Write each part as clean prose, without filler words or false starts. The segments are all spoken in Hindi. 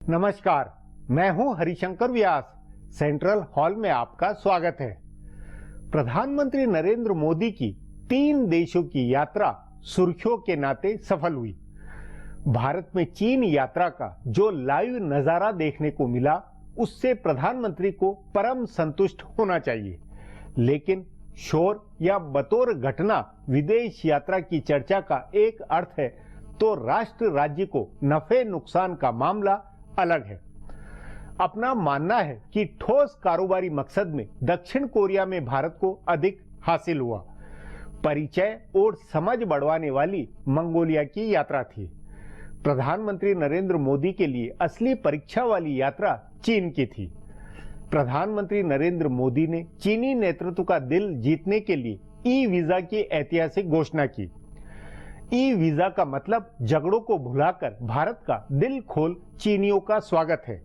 नमस्कार, मैं हूं हरिशंकर व्यास। सेंट्रल हॉल में आपका स्वागत है। प्रधानमंत्री नरेंद्र मोदी की 3 देशों की यात्रा सुर्खियों के नाते सफल हुई। भारत में चीन यात्रा का जो लाइव नजारा देखने को मिला, उससे प्रधानमंत्री को परम संतुष्ट होना चाहिए। लेकिन शोर या बतौर घटना विदेश यात्रा की चर्चा का एक अर्थ है, तो राष्ट्र राज्य को नफे नुकसान का मामला अलग है। अपना मानना है कि ठोस कारोबारी मकसद में दक्षिण कोरिया में भारत को अधिक हासिल हुआ। परिचय और समझ बढ़वाने वाली मंगोलिया की यात्रा थी। प्रधानमंत्री नरेंद्र मोदी के लिए असली परीक्षा वाली यात्रा चीन की थी। प्रधानमंत्री नरेंद्र मोदी ने चीनी नेतृत्व का दिल जीतने के लिए ई वीजा की ऐतिहासिक घोषणा की। ई वीजा का मतलब झगड़ों को भुलाकर भारत का दिल खोल चीनियों का स्वागत है।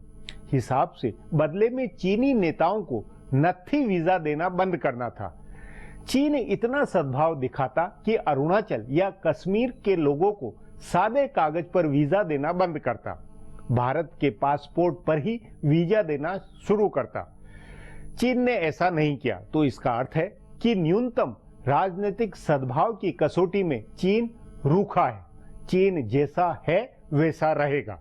हिसाब से बदले में चीनी नेताओं को नत्थी वीजा देना बंद करना था। चीन इतना सद्भाव दिखाता कि अरुणाचल या कश्मीर के लोगों को सादे कागज पर वीजा देना बंद करता, भारत के पासपोर्ट पर ही वीजा देना शुरू करता। चीन ने ऐसा नहीं किया, तो इसका अर्थ है कि न्यूनतम राजनीतिक सद्भाव की कसौटी में चीन रूखा है। चीन जैसा है वैसा रहेगा।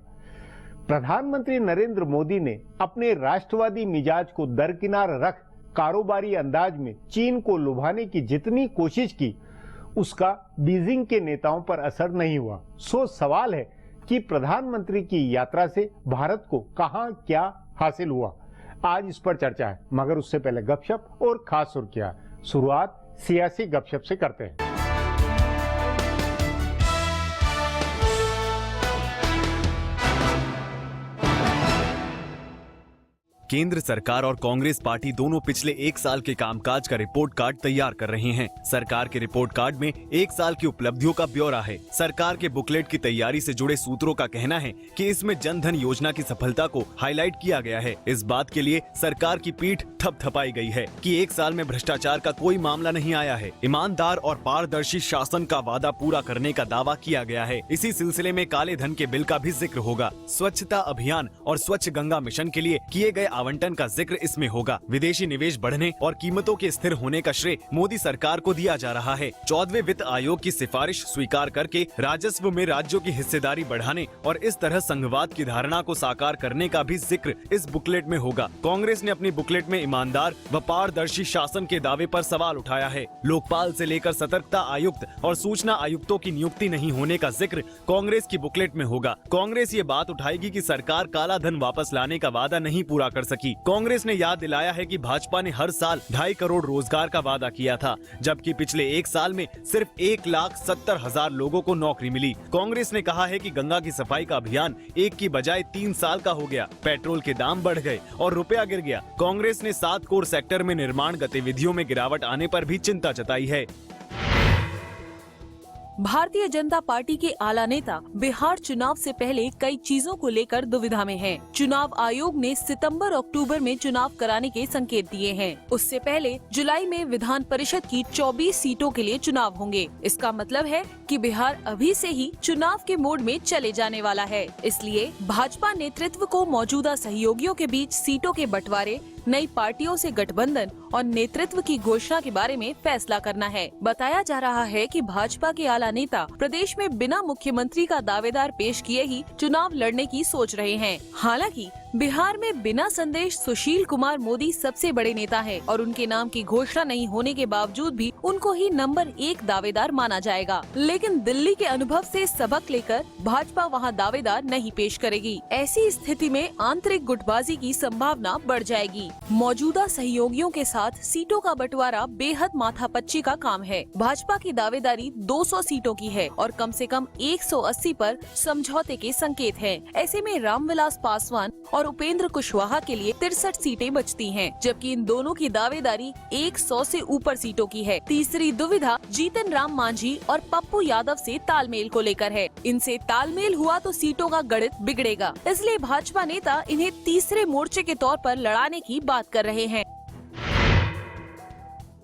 प्रधानमंत्री नरेंद्र मोदी ने अपने राष्ट्रवादी मिजाज को दरकिनार रख कारोबारी अंदाज में चीन को लुभाने की जितनी कोशिश की, उसका बीजिंग के नेताओं पर असर नहीं हुआ। सो सवाल है कि प्रधानमंत्री की यात्रा से भारत को कहां क्या हासिल हुआ। आज इस पर चर्चा है, मगर उससे पहले गपशप और खास सुर्खियां। शुरुआत सियासी गपशप से करते हैं। केंद्र सरकार और कांग्रेस पार्टी दोनों पिछले 1 साल के कामकाज का रिपोर्ट कार्ड तैयार कर रहे हैं। सरकार के रिपोर्ट कार्ड में 1 साल की उपलब्धियों का ब्यौरा है। सरकार के बुकलेट की तैयारी से जुड़े सूत्रों का कहना है कि इसमें जन धन योजना की सफलता को हाईलाइट किया गया है। इस बात के लिए सरकार की पीठ थपथपाई गई है कि 1 साल में भ्रष्टाचार का कोई मामला नहीं आया है। ईमानदार और पारदर्शी शासन का वादा पूरा करने का दावा किया गया है। इसी सिलसिले में काले धन के बिल का भी जिक्र होगा। स्वच्छता अभियान और स्वच्छ गंगा मिशन के लिए किए गए आवंटन का जिक्र इसमें होगा। विदेशी निवेश बढ़ने और कीमतों के स्थिर होने का श्रेय मोदी सरकार को दिया जा रहा है। 14वें वित्त आयोग की सिफारिश स्वीकार करके राजस्व में राज्यों की हिस्सेदारी बढ़ाने और इस तरह संघवाद की धारणा को साकार करने का भी जिक्र इस बुकलेट में होगा। कांग्रेस ने अपनी बुकलेट में ईमानदार व पारदर्शी शासन के दावे पर सवाल उठाया है। लोकपाल से लेकर सतर्कता आयुक्त और सूचना आयुक्तों की नियुक्ति नहीं होने का जिक्र कांग्रेस की बुकलेट में होगा। कांग्रेस ये बात उठाएगी कि सरकार काला धन वापस लाने का वादा नहीं पूरा कर सकी। कांग्रेस ने याद दिलाया है कि भाजपा ने हर साल 2.5 करोड़ रोजगार का वादा किया था, जबकि पिछले 1 साल में सिर्फ 1,70,000 लोगों को नौकरी मिली। कांग्रेस ने कहा है कि गंगा की सफाई का अभियान 1 की बजाय 3 साल का हो गया। पेट्रोल के दाम बढ़ गए और रुपया गिर गया। कांग्रेस ने 7 कोर सेक्टर में निर्माण गतिविधियों में गिरावट आने पर भी चिंता जताई है। भारतीय जनता पार्टी के आला नेता बिहार चुनाव से पहले कई चीजों को लेकर दुविधा में हैं। चुनाव आयोग ने सितंबर-अक्टूबर में चुनाव कराने के संकेत दिए हैं। उससे पहले जुलाई में विधान परिषद की 24 सीटों के लिए चुनाव होंगे। इसका मतलब है कि बिहार अभी से ही चुनाव के मोड में चले जाने वाला है। इसलिए भाजपा नेतृत्व को मौजूदा सहयोगियों के बीच सीटों के बंटवारे, नई पार्टियों से गठबंधन और नेतृत्व की घोषणा के बारे में फैसला करना है। बताया जा रहा है कि भाजपा के आला नेता प्रदेश में बिना मुख्यमंत्री का दावेदार पेश किए ही चुनाव लड़ने की सोच रहे हैं। हालांकि बिहार में बिना संदेश सुशील कुमार मोदी सबसे बड़े नेता हैं और उनके नाम की घोषणा नहीं होने के बावजूद भी उनको ही नंबर 1 दावेदार माना जाएगा। लेकिन दिल्ली के अनुभव से सबक लेकर भाजपा वहां दावेदार नहीं पेश करेगी। ऐसी स्थिति में आंतरिक गुटबाजी की संभावना बढ़ जाएगी। मौजूदा सहयोगियों के साथ सीटों का बंटवारा बेहद माथापच्ची का काम है। भाजपा की दावेदारी 200 सीटों की है और कम से कम 180 पर समझौते के संकेत हैं। ऐसे में रामविलास पासवान और उपेंद्र कुशवाहा के लिए 63 सीटें बचती हैं, जबकि इन दोनों की दावेदारी 100 से ऊपर सीटों की है। तीसरी दुविधा जीतन राम मांझी और पप्पू यादव से तालमेल को लेकर है। इनसे तालमेल हुआ तो सीटों का गणित बिगड़ेगा, इसलिए भाजपा नेता इन्हें तीसरे मोर्चे के तौर पर लड़ाने की बात कर रहे हैं।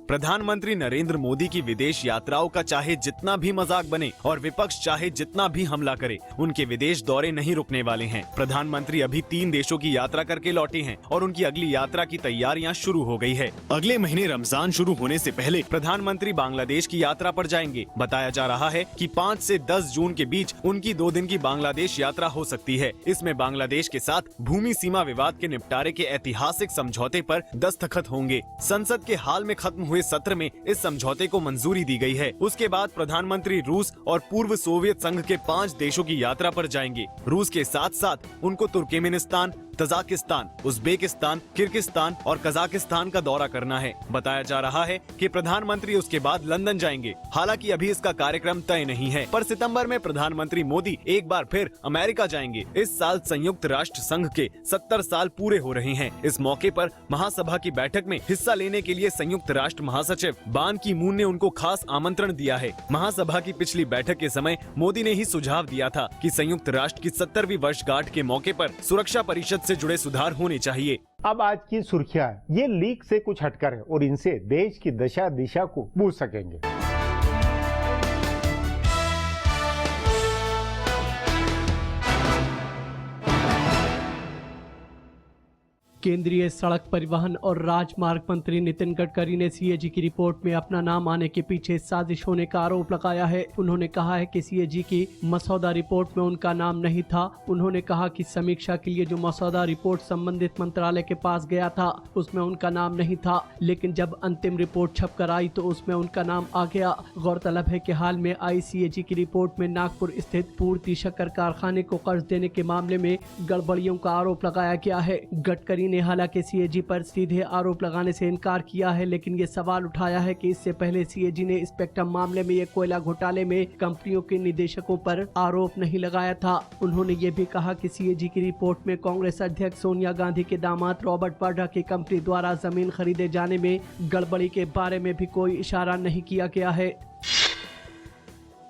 प्रधानमंत्री नरेंद्र मोदी की विदेश यात्राओं का चाहे जितना भी मजाक बने और विपक्ष चाहे जितना भी हमला करे, उनके विदेश दौरे नहीं रुकने वाले हैं। प्रधानमंत्री अभी 3 देशों की यात्रा करके लौटे हैं और उनकी अगली यात्रा की तैयारियां शुरू हो गई है। अगले महीने रमजान शुरू होने से पहले प्रधानमंत्री बांग्लादेश की यात्रा पर जाएंगे। बताया जा रहा है कि 5 से 10 जून के बीच उनकी 2 दिन की बांग्लादेश यात्रा हो सकती है। इसमें बांग्लादेश के साथ भूमि सीमा विवाद के निपटारे के ऐतिहासिक समझौते पर दस्तखत होंगे। संसद के हाल में खत्म हुए सत्र में इस समझौते को मंजूरी दी गई है। उसके बाद प्रधानमंत्री रूस और पूर्व सोवियत संघ के 5 देशों की यात्रा पर जाएंगे। रूस के साथ साथ उनको तुर्कमेनिस्तान, तजाकिस्तान, उज्बेकिस्तान, किर्गिस्तान और कजाकिस्तान का दौरा करना है। बताया जा रहा है कि प्रधानमंत्री उसके बाद लंदन जाएंगे। हालांकि अभी इसका कार्यक्रम तय नहीं है, पर सितंबर में प्रधानमंत्री मोदी एक बार फिर अमेरिका जाएंगे। इस साल संयुक्त राष्ट्र संघ के 70 साल पूरे हो रहे हैं। इस मौके पर महासभा की बैठक में हिस्सा लेने के लिए संयुक्त राष्ट्र महासचिव बान की मून ने उनको खास आमंत्रण दिया है। महासभा की पिछली बैठक के समय मोदी ने ही सुझाव दिया था कि संयुक्त राष्ट्र की 70वीं वर्षगांठ के मौके पर सुरक्षा परिषद से जुड़े सुधार होने चाहिए। अब आज की सुर्खियां ये लीक से कुछ हटकर है और इनसे देश की दशा दिशा को बूझ सकेंगे। केंद्रीय सड़क परिवहन और राजमार्ग मंत्री नितिन गडकरी ने सीएजी की रिपोर्ट में अपना नाम आने के पीछे साजिश होने का आरोप लगाया है। उन्होंने कहा है कि सीएजी की मसौदा रिपोर्ट में उनका नाम नहीं था। उन्होंने कहा कि समीक्षा के लिए जो मसौदा रिपोर्ट संबंधित मंत्रालय के पास गया था उसमें उनका नाम नहीं था, लेकिन जब अंतिम रिपोर्ट छपकर आई तो उसमें उनका नाम आ गया। गौरतलब है कि हाल में आई सीएजी की रिपोर्ट में नागपुर स्थित पूर्ति शक्कर कारखाने को कर्ज देने के मामले में गड़बड़ियों का आरोप लगाया गया है। गडकरी ने हालांकि सीएजी पर सीधे आरोप लगाने से इनकार किया है, लेकिन ये सवाल उठाया है कि इससे पहले सीएजी ने स्पेक्ट्रम मामले में ये कोयला घोटाले में कंपनियों के निदेशकों पर आरोप नहीं लगाया था। उन्होंने ये भी कहा कि सीएजी की रिपोर्ट में कांग्रेस अध्यक्ष सोनिया गांधी के दामाद रॉबर्ट वाड्रा की कंपनी द्वारा जमीन खरीदे जाने में गड़बड़ी के बारे में भी कोई इशारा नहीं किया गया है।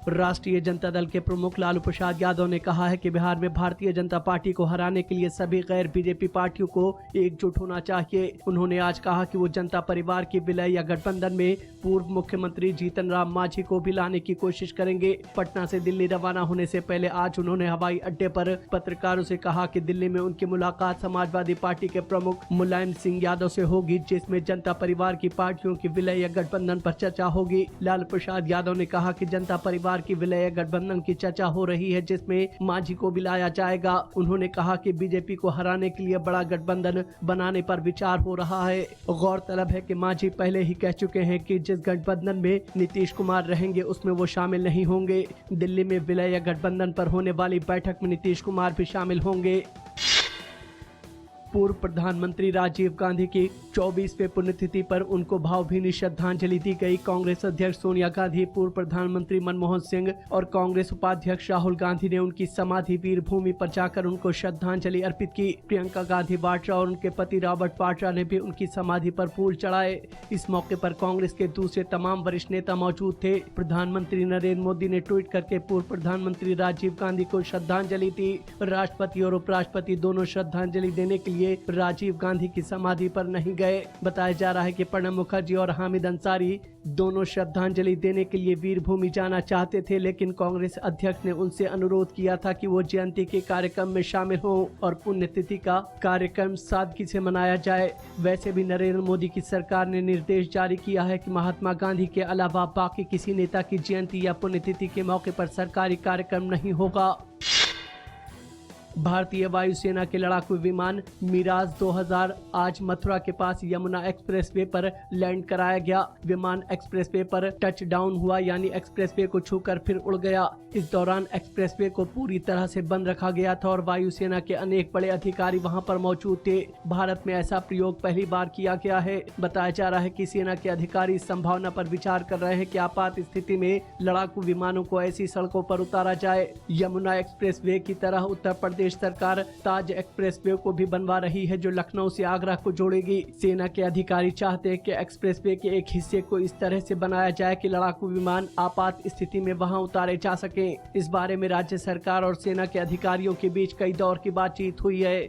राष्ट्रीय जनता दल के प्रमुख लालू प्रसाद यादव ने कहा है कि बिहार में भारतीय जनता पार्टी को हराने के लिए सभी गैर बीजेपी पार्टियों को एकजुट होना चाहिए। उन्होंने आज कहा कि वो जनता परिवार की विलय या गठबंधन में पूर्व मुख्यमंत्री जीतन राम मांझी को भी लाने की कोशिश करेंगे। पटना से दिल्ली रवाना होने से पहले आज उन्होंने हवाई अड्डे पर पत्रकारों से कहा कि दिल्ली में उनकी मुलाकात समाजवादी पार्टी के प्रमुख मुलायम सिंह यादव से होगी, जिसमें जनता परिवार की पार्टियों की विलय या गठबंधन पर चर्चा होगी। लालू प्रसाद यादव ने कहा कि जनता परिवार की विलय गठबंधन की चर्चा हो रही है, जिसमें मांझी को भी लाया जाएगा। उन्होंने कहा कि बीजेपी को हराने के लिए बड़ा गठबंधन बनाने पर विचार हो रहा है। गौरतलब है कि मांझी पहले ही कह चुके हैं कि जिस गठबंधन में नीतीश कुमार रहेंगे उसमें वो शामिल नहीं होंगे। दिल्ली में विलय गठबंधन पर होने वाली बैठक में नीतीश कुमार भी शामिल होंगे। पूर्व प्रधानमंत्री राजीव गांधी की 24वें पुण्यतिथि पर उनको भावभीनी श्रद्धांजलि दी गई। कांग्रेस अध्यक्ष सोनिया गांधी, पूर्व प्रधानमंत्री मनमोहन सिंह और कांग्रेस उपाध्यक्ष राहुल गांधी ने उनकी समाधि वीर भूमि पर जाकर उनको श्रद्धांजलि अर्पित की। प्रियंका गांधी वाड्रा और उनके पति रॉबर्ट वाड्रा ने भी उनकी समाधि पर फूल चढ़ाए। इस मौके पर कांग्रेस के दूसरे तमाम वरिष्ठ नेता मौजूद थे। प्रधानमंत्री नरेंद्र मोदी ने ट्वीट करके पूर्व प्रधानमंत्री राजीव गांधी को श्रद्धांजलि दी। राष्ट्रपति और उपराष्ट्रपति दोनों श्रद्धांजलि देने के लिए राजीव गांधी की समाधि पर नहीं गए। बताया जा रहा है कि प्रणब मुखर्जी और हामिद अंसारी दोनों श्रद्धांजलि देने के लिए वीर भूमि जाना चाहते थे, लेकिन कांग्रेस अध्यक्ष ने उनसे अनुरोध किया था कि वो जयंती के कार्यक्रम में शामिल हो और पुण्यतिथि का कार्यक्रम सादगी से मनाया जाए। वैसे भी नरेंद्र मोदी की सरकार ने निर्देश जारी किया है कि महात्मा गांधी के अलावा बाकी किसी नेता की जयंती या पुण्यतिथि के मौके पर सरकारी कार्यक्रम नहीं होगा। भारतीय वायुसेना के लड़ाकू विमान मिराज 2000 आज मथुरा के पास यमुना एक्सप्रेसवे पर लैंड कराया गया। विमान एक्सप्रेसवे पर टच डाउन हुआ, यानी एक्सप्रेसवे को छूकर फिर उड़ गया। इस दौरान एक्सप्रेसवे को पूरी तरह से बंद रखा गया था और वायुसेना के अनेक बड़े अधिकारी वहां पर मौजूद थे। भारत में ऐसा प्रयोग पहली बार किया गया है। बताया जा रहा है कि सेना के अधिकारी इस संभावना पर विचार कर रहे हैं कि आपात स्थिति में लड़ाकू विमानों को ऐसी सड़कों पर उतारा जाए। यमुना एक्सप्रेसवे की तरह उत्तर प्रदेश सरकार ताज एक्सप्रेसवे को भी बनवा रही है, जो लखनऊ से आगरा को जोड़ेगी। सेना के अधिकारी चाहते हैं कि एक्सप्रेसवे के एक हिस्से को इस तरह से बनाया जाए कि लड़ाकू विमान आपात स्थिति में वहां उतारे जा सके। इस बारे में राज्य सरकार और सेना के अधिकारियों के बीच कई दौर की बातचीत हुई है।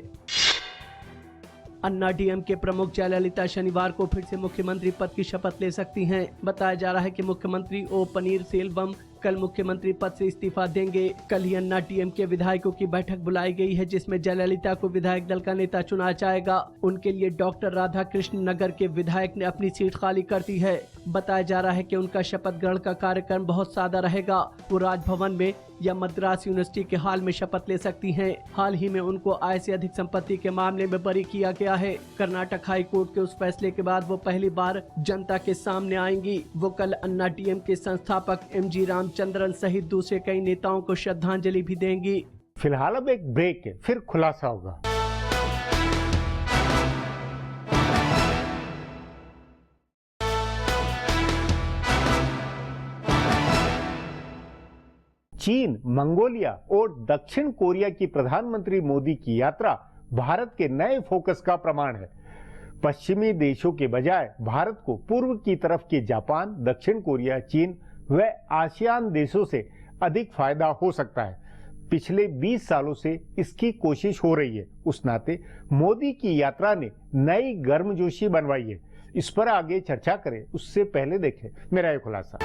अन्ना डीएमके प्रमुख जयललिता शनिवार को फिर से मुख्यमंत्री पद की शपथ ले सकती हैं। बताया जा रहा है कि मुख्यमंत्री ओ पनीरसेल्वम कल मुख्यमंत्री पद से इस्तीफा देंगे। कल ही अन्ना डीएमके विधायकों की बैठक बुलाई गई है, जिसमें जयललिता को विधायक दल का नेता चुना जाएगा। उनके लिए डॉक्टर राधाकृष्ण नगर के विधायक ने अपनी सीट खाली कर दी है। बताया जा रहा है कि उनका शपथ ग्रहण का कार्यक्रम बहुत सादा रहेगा। वो राजभवन में या मद्रास यूनिवर्सिटी के हॉल में शपथ ले सकती हैं। हाल ही में उनको आय से अधिक संपत्ति के मामले में बरी किया गया है। कर्नाटक हाई कोर्ट के उस फैसले के बाद वो पहली बार जनता के सामने आएंगी। वो कल अन्ना डीएमके संस्थापक एमजी रामचंद्रन सहित दूसरे कई नेताओं को श्रद्धांजलि भी देंगी। फिलहाल अब एक ब्रेक है, फिर खुलासा होगा। चीन, मंगोलिया और दक्षिण कोरिया की प्रधानमंत्री मोदी की यात्रा भारत के नए फोकस का प्रमाण है। पश्चिमी देशों के बजाय भारत को पूर्व की तरफ के जापान, दक्षिण कोरिया, चीन व आसियान देशों से अधिक फायदा हो सकता है। पिछले 20 सालों से इसकी कोशिश हो रही है। उस नाते मोदी की यात्रा ने नई गर्मजोशी बनवाई है। इस पर आगे चर्चा करें उससे पहले देखें मेरा ये खुलासा।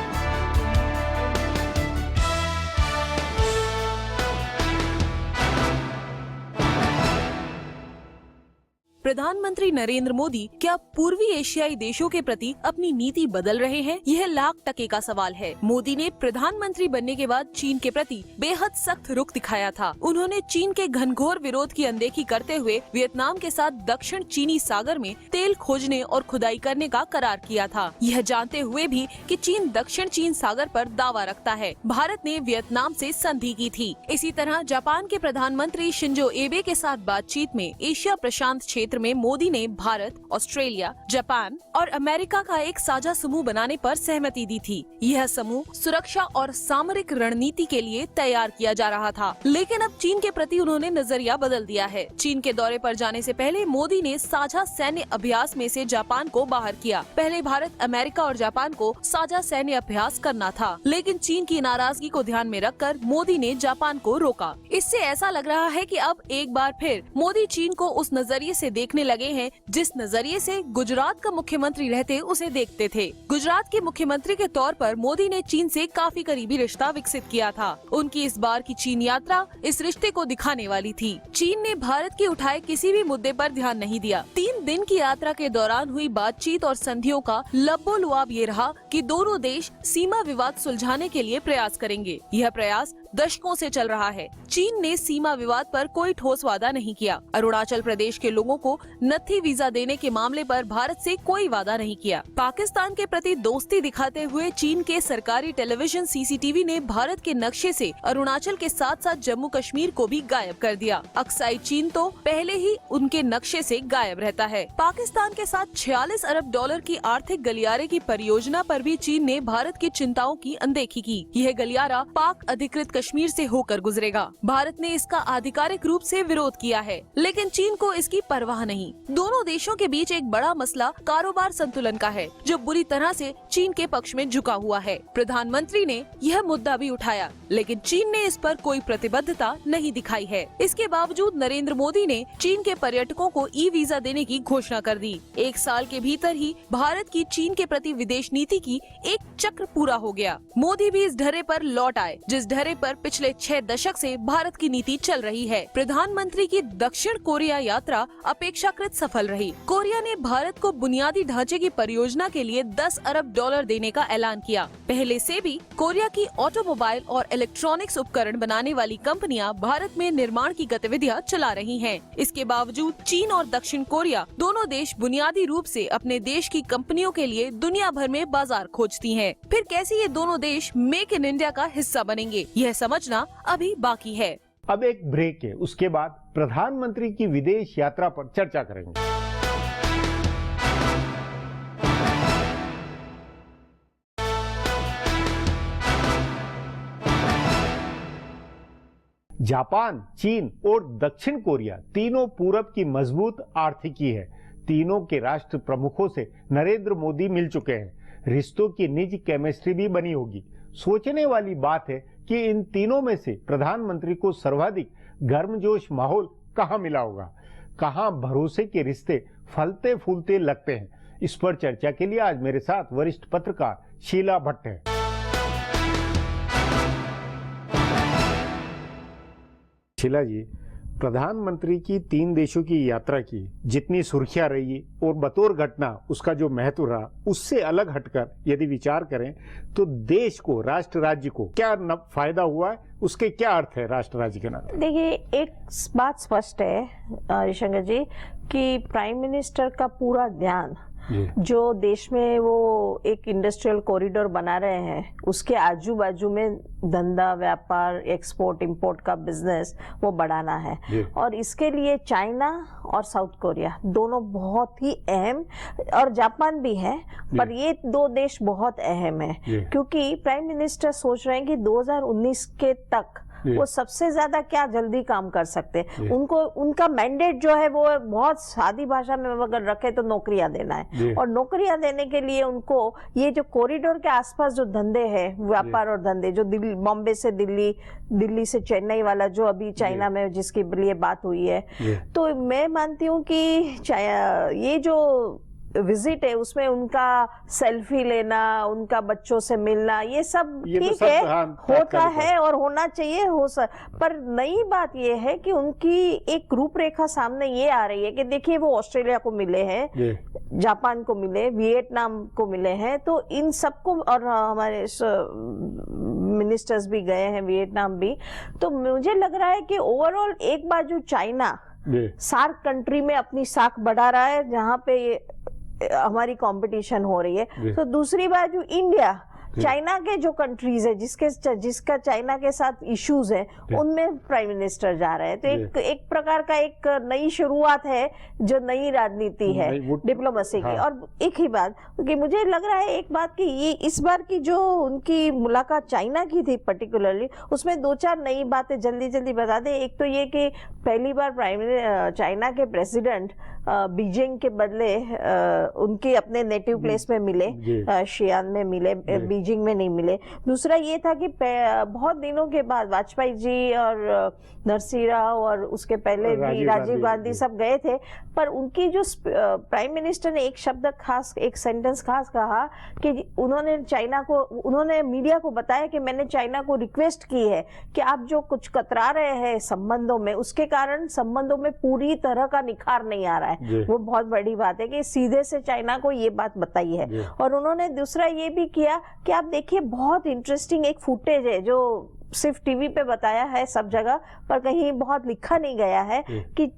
प्रधानमंत्री नरेंद्र मोदी क्या पूर्वी एशियाई देशों के प्रति अपनी नीति बदल रहे हैं? यह लाख टके का सवाल है। मोदी ने प्रधानमंत्री बनने के बाद चीन के प्रति बेहद सख्त रुख दिखाया था। उन्होंने चीन के घनघोर विरोध की अनदेखी करते हुए वियतनाम के साथ दक्षिण चीनी सागर में तेल खोजने और खुदाई करने का करार किया था, यह जानते हुए भी कि चीन दक्षिण चीन सागर पर दावा रखता है। भारत ने वियतनाम से संधि की थी। इसी तरह जापान के प्रधानमंत्री शिंजो एबे के साथ बातचीत में एशिया प्रशांत क्षेत्र में मोदी ने भारत, ऑस्ट्रेलिया, जापान और अमेरिका का एक साझा समूह बनाने पर सहमति दी थी। यह समूह सुरक्षा और सामरिक रणनीति के लिए तैयार किया जा रहा था, लेकिन अब चीन के प्रति उन्होंने नजरिया बदल दिया है। चीन के दौरे पर जाने से पहले मोदी ने साझा सैन्य अभ्यास में से जापान को बाहर किया। पहले भारत, अमेरिका और जापान को साझा सैन्य अभ्यास करना था, लेकिन चीन की नाराजगी को ध्यान में रखकर मोदी ने जापान को रोका। इससे ऐसा लग रहा है कि अब एक बार फिर मोदी चीन को उस नजरिए से देखने लगे हैं जिस नजरिए से गुजरात का मुख्यमंत्री रहते उसे देखते थे। गुजरात के मुख्यमंत्री के तौर पर मोदी ने चीन से काफी करीबी रिश्ता विकसित किया था। उनकी इस बार की चीन यात्रा इस रिश्ते को दिखाने वाली थी। चीन ने भारत के उठाए किसी भी मुद्दे पर ध्यान नहीं दिया। 3 दिन की यात्रा के दौरान हुई बातचीत और संधियों का लब्बो-लुआब ये रहा कि दोनों देश सीमा विवाद सुलझाने के लिए प्रयास करेंगे। यह प्रयास दशकों से चल रहा है। चीन ने सीमा विवाद पर कोई ठोस वादा नहीं किया। अरुणाचल प्रदेश के लोगों को नत्थी वीजा देने के मामले पर भारत से कोई वादा नहीं किया। पाकिस्तान के प्रति दोस्ती दिखाते हुए चीन के सरकारी टेलीविजन सीसीटीवी ने भारत के नक्शे से अरुणाचल के साथ साथ जम्मू कश्मीर को भी गायब कर दिया। अक्साई चीन तो पहले ही उनके नक्शे से गायब रहता है। पाकिस्तान के साथ 46 अरब डॉलर की आर्थिक गलियारे की परियोजना पर भी चीन ने भारत की चिंताओं की अनदेखी की। यह गलियारा पाक अधिकृत कश्मीर से होकर गुजरेगा। भारत ने इसका आधिकारिक रूप से विरोध किया है, लेकिन चीन को इसकी परवाह नहीं। दोनों देशों के बीच एक बड़ा मसला कारोबार संतुलन का है, जो बुरी तरह से चीन के पक्ष में झुका हुआ है। प्रधानमंत्री ने यह मुद्दा भी उठाया, लेकिन चीन ने इस पर कोई प्रतिबद्धता नहीं दिखाई है। इसके बावजूद नरेंद्र मोदी ने चीन के पर्यटकों को ई वीजा देने की घोषणा कर दी। 1 साल के भीतर ही भारत की चीन के प्रति विदेश नीति की एक चक्र पूरा हो गया। मोदी भी इस ढर्रे पर लौट आए जिस ढर्रे पर पिछले 6 दशक से भारत की नीति चल रही है। प्रधानमंत्री की दक्षिण कोरिया यात्रा अपेक्षाकृत सफल रही। कोरिया ने भारत को बुनियादी ढांचे की परियोजना के लिए 10 अरब डॉलर देने का ऐलान किया। पहले से भी कोरिया की ऑटोमोबाइल और इलेक्ट्रॉनिक्स उपकरण बनाने वाली कंपनियां भारत में निर्माण की गतिविधियां चला रही हैं। इसके बावजूद चीन और दक्षिण कोरिया दोनों देश बुनियादी रूप से अपने देश की कंपनियों के लिए दुनिया भर में बाजार खोजती हैं। फिर कैसे ये दोनों देश मेक इन इंडिया का हिस्सा बनेंगे, यह समझना अभी बाकी है। अब एक ब्रेक है, उसके बाद प्रधानमंत्री की विदेश यात्रा पर चर्चा करेंगे। जापान, चीन और दक्षिण कोरिया तीनों पूरब की मजबूत आर्थिकी है। तीनों के राष्ट्र प्रमुखों से नरेंद्र मोदी मिल चुके हैं। रिश्तों की निजी केमिस्ट्री भी बनी होगी। सोचने वाली बात है कि इन तीनों में से प्रधानमंत्री को सर्वाधिक गर्मजोश माहौल कहां मिला होगा। कहां भरोसे के रिश्ते फलते फूलते लगते हैं, इस पर चर्चा के लिए आज मेरे साथ वरिष्ठ पत्रकार शीला भट्ट है। शीला जी, प्रधानमंत्री की 3 देशों की यात्रा की जितनी सुर्खियां रही और बतौर घटना उसका जो महत्व रहा, उससे अलग हटकर यदि विचार करें तो देश को, राष्ट्र राज्य को क्या फायदा हुआ है, उसके क्या अर्थ है राष्ट्र राज्य के नाते? देखिए, एक बात स्पष्ट है हरिशंकर जी कि प्राइम मिनिस्टर का पूरा ध्यान जो देश में वो एक इंडस्ट्रियल कॉरिडोर बना रहे हैं उसके आजू बाजू में धंधा, व्यापार, एक्सपोर्ट इंपोर्ट का बिजनेस वो बढ़ाना है। और इसके लिए चाइना और साउथ कोरिया दोनों बहुत ही अहम, और जापान भी है, पर ये 2 देश बहुत अहम है क्योंकि प्राइम मिनिस्टर सोच रहे हैं कि 2019 के तक वो सबसे ज्यादा क्या जल्दी काम कर सकते हैं। उनको उनका मैंडेट जो है वो बहुत सादी भाषा में अगर रखे तो नौकरियां देना है, और नौकरियां देने के लिए उनको ये जो कॉरिडोर के आसपास जो धंधे हैं, व्यापार और धंधे, जो बॉम्बे से दिल्ली, दिल्ली से चेन्नई वाला जो अभी चाइना में जिसके लिए बात हुई है, तो मैं मानती हूँ कि ये जो विजिट है उसमें उनका सेल्फी लेना, उनका बच्चों से मिलना, ये सब ठीक है, होता है और होना चाहिए, पर नई बात ये है कि उनकी एक रूपरेखा सामने ये आ रही है कि देखिए वो ऑस्ट्रेलिया को मिले हैं, जापान को मिले, वियतनाम को मिले हैं, तो इन सबको, और हमारे मिनिस्टर्स भी गए हैं वियतनाम भी, तो मुझे लग रहा है कि ओवरऑल एक बाजू चाइना सार्क कंट्री में अपनी साख बढ़ा रहा है जहां पे हमारी कंपटीशन हो रही है, तो दूसरी बाजू इंडिया चाइना के जो कंट्रीज है जिसका चाइना के साथ इश्यूज है उनमें प्राइम मिनिस्टर जा रहे हैं, तो एक प्रकार का एक नई शुरुआत है जो नई राजनीति है डिप्लोमेसी की। और एक ही बात कि मुझे लग रहा है एक बात कि ये इस बार की जो उनकी मुलाकात चाइना की थी पर्टिकुलरली, उसमें 2-4 नई बातें जल्दी जल्दी बता दें। एक तो ये कि पहली बार चाइना के प्रेसिडेंट बीजिंग के बदले उनके अपने नेटिव प्लेस में मिले, शियान में मिले, बीजिंग में नहीं मिले। दूसरा ये था कि बहुत दिनों के बाद वाजपेयी जी और नरसिंह राव और उसके पहले भी राजीव गांधी सब गए थे, पर उनकी जो प्राइम मिनिस्टर ने एक शब्द खास, एक सेंटेंस खास कहा कि उन्होंने मीडिया को बताया कि मैंने चाइना को रिक्वेस्ट की है कि आप जो कुछ कतरा रहे हैं संबंधों में, उसके कारण संबंधों में पूरी तरह का निखार नहीं आ रहा है। वो बहुत बड़ी बात है कि सीधे से चाइना को ये बात बताई है। और उन्होंने दूसरा ये भी किया कि आप देखिए, बहुत इंटरेस्टिंग एक फुटेज है जो सिर्फ टीवी पे बताया है सब जगह, पर कहीं बहुत लिखा नहीं गया है कि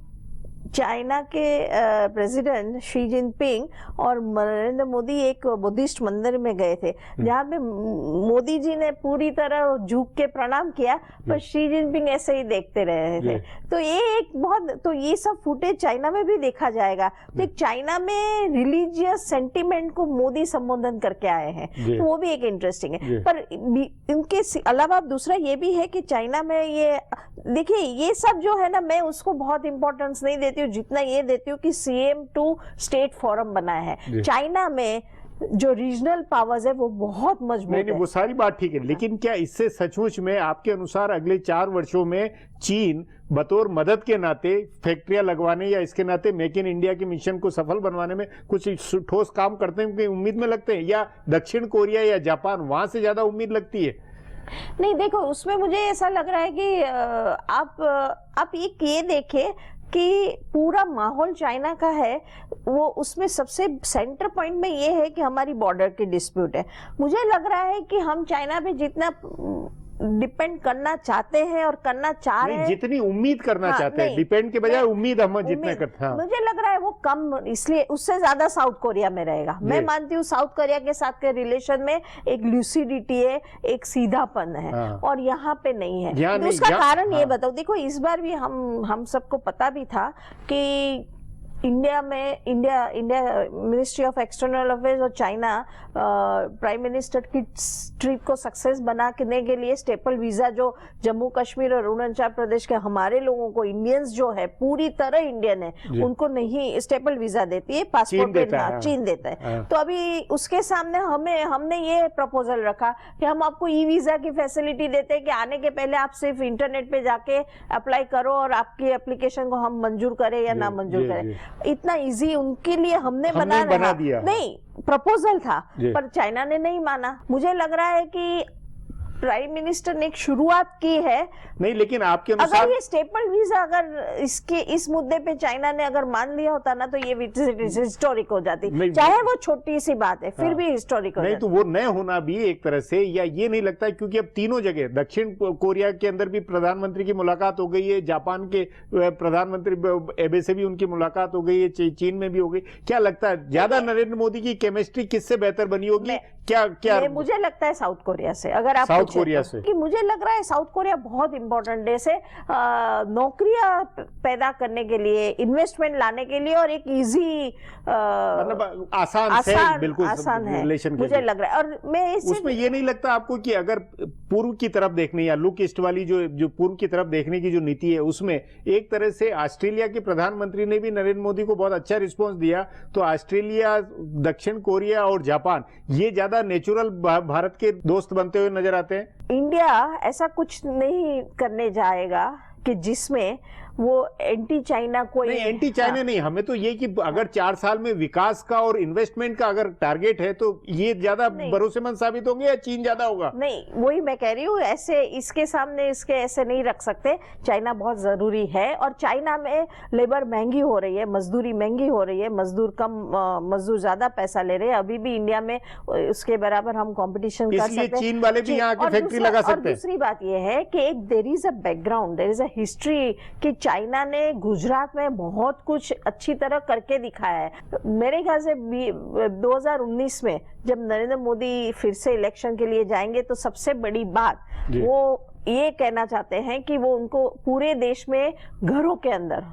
चाइना के प्रेसिडेंट शी जिनपिंग और नरेंद्र मोदी एक बुद्धिस्ट मंदिर में गए थे, जहाँ पे मोदी जी ने पूरी तरह झुक के प्रणाम किया, पर शी जिनपिंग ऐसे ही देखते रहे थे। तो ये एक बहुत, तो ये सब फुटेज चाइना में भी देखा जाएगा। तो एक चाइना में रिलीजियस सेंटिमेंट को मोदी संबोधन करके आए हैं, तो वो भी एक इंटरेस्टिंग है। पर इनके अलावा दूसरा ये भी है कि चाइना में ये देखिए, ये सब जो है ना, मैं उसको बहुत इंपॉर्टेंस नहीं देती हूँ जितना ये देती हूँ कि CM to स्टेट फोरम बनाया है। चाइना में जो रीजनल पावर्स है वो बहुत मजबूत है। वो सारी बात ठीक है, लेकिन क्या इससे सचमुच में आपके अनुसार अगले 4 वर्षों में चीन बतौर मदद के नाते फैक्ट्रियां लगवाने या इसके नाते मेक इन इंडिया के मिशन को सफल बनवाने में कुछ ठोस काम करते हैं की उम्मीद में लगते हैं, या दक्षिण कोरिया या जापान वहां से ज्यादा उम्मीद लगती है? नहीं, देखो, उसमें मुझे ऐसा लग रहा है कि आप ये देखें कि पूरा माहौल चाइना का है, वो उसमें सबसे सेंटर पॉइंट में ये है कि हमारी बॉर्डर की डिस्प्यूट है। मुझे लग रहा है कि हम चाइना पे जितना डिपेंड करना चाहते हैं और करना चाह रहे हैं, जितनी उम्मीद करना चाहते हैं, डिपेंड के बजाय उम्मीद हम जितना करते हैं, मुझे लग रहा है वो कम, इसलिए उससे ज्यादा साउथ कोरिया में रहेगा। मैं मानती हूँ साउथ कोरिया के साथ के रिलेशन में एक लूसिडिटी है, एक सीधापन है, और यहाँ पे नहीं है। तो उसका कारण ये बताओ, देखो इस बार भी हम सबको पता भी था कि India ministry of external affairs और चाइना प्राइम मिनिस्टर की ट्रिप को सक्सेस बनाने के लिए स्टेपल वीजा जो जम्मू कश्मीर और अरुणाचल प्रदेश के हमारे लोगों को, इंडियंस जो है पूरी तरह इंडियन है, उनको नहीं स्टेपल वीजा देती है, पासपोर्ट चीन देता है। तो अभी उसके सामने हमने ये प्रपोजल रखा कि हम आपको ई वीजा की फैसिलिटी देते हैं कि आने के पहले आप सिर्फ इंटरनेट पे जाके अप्लाई करो और आपकी एप्लीकेशन को हम मंजूर करें या ना मंजूर करें। इतना इजी उनके लिए हमने बना दिया। नहीं, प्रपोजल था पर चाइना ने नहीं माना। मुझे लग रहा है कि प्राइम मिनिस्टर ने एक शुरुआत की है। नहीं, लेकिन आपके अनुसार अगर ये स्टेपल वीजा अगर इस मुद्दे पे चाइना ने अगर मान लिया होता ना तो ये हिस्टोरिक हो जाती, चाहे वो छोटी सी बात है फिर भी हिस्टोरिक हो जाती। नहीं तो वो न होना भी एक तरह से, या ये नहीं लगता क्योंकि अब तीनों जगह दक्षिण कोरिया के अंदर भी प्रधानमंत्री की मुलाकात हो गई है, जापान के प्रधानमंत्री एबे से भी उनकी मुलाकात हो गई है, चीन में भी हो गई। क्या लगता है ज्यादा नरेंद्र मोदी की केमिस्ट्री किससे बेहतर बनी होगी? क्या मुझे लगता है साउथ कोरिया से। अगर आप साउथ कोरिया से, कि मुझे लग रहा है साउथ कोरिया बहुत इंपॉर्टेंट देश है नौकरियां पैदा करने के लिए, इन्वेस्टमेंट लाने के लिए, और एक इजी मतलब आसान है रिलेशन, मुझे लग रहा है। और मैं उसमें ये नहीं लगता आपको कि अगर पूर्व की तरफ देखने या लुक ईस्ट वाली जो पूर्व की तरफ देखने की जो नीति है, उसमें एक तरह से ऑस्ट्रेलिया के प्रधानमंत्री ने भी नरेंद्र मोदी को बहुत अच्छा रिस्पॉन्स दिया, तो ऑस्ट्रेलिया, दक्षिण कोरिया और जापान ये ज्यादा नेचुरल भारत के दोस्त बनते हुए नजर आते हैं। इंडिया ऐसा कुछ नहीं करने जाएगा कि जिसमें वो एंटी चाइना कोई नहीं, एंटी चाइना नहीं, हमें तो ये कि अगर 4 साल में विकास का और इन्वेस्टमेंट का अगर टारगेट है तो ये ज्यादा भरोसेमंद साबित होंगे या चीन ज्यादा होगा? नहीं, वही मैं कह रही हूँ, ऐसे इसके सामने इसके ऐसे नहीं रख सकते। चाइना बहुत जरूरी है और चाइना में लेबर महंगी हो रही है, मजदूरी महंगी हो रही है, मजदूर कम, मजदूर ज्यादा पैसा ले रहे हैं। अभी भी इंडिया में उसके बराबर हम कंपटीशन कर सकते हैं, चीन वाले भी यहाँ की फैक्ट्री लगा सकते हैं। दूसरी बात यह है कि एक there is a background, there is a history कि चाइना ने गुजरात में बहुत कुछ अच्छी तरह करके दिखाया है। मेरे ख्याल से 2019 में जब नरेंद्र मोदी फिर से इलेक्शन के लिए जाएंगे तो सबसे बड़ी बात वो ये कहना चाहते हैं कि वो उनको पूरे देश में घरों के अंदर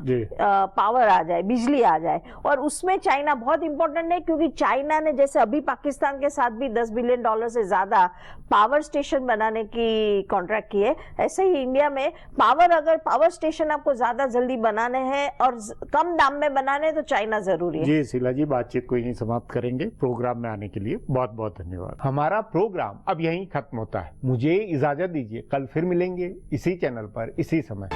पावर आ जाए, बिजली आ जाए, और उसमें चाइना बहुत इंपॉर्टेंट है क्योंकि चाइना ने जैसे अभी पाकिस्तान के साथ भी $10 बिलियन से ज्यादा पावर स्टेशन बनाने की कॉन्ट्रैक्ट की है, ऐसे ही इंडिया में अगर पावर स्टेशन आपको ज्यादा जल्दी बनाने हैं और कम दाम में बनाने हैं तो चाइना जरूरी है। जी शीला जी, बातचीत को यहीं समाप्त करेंगे। प्रोग्राम में आने के लिए बहुत बहुत धन्यवाद। हमारा प्रोग्राम अब यहीं खत्म होता है, मुझे इजाजत दीजिए, कल फिर मिलेंगे इसी चैनल पर इसी समय।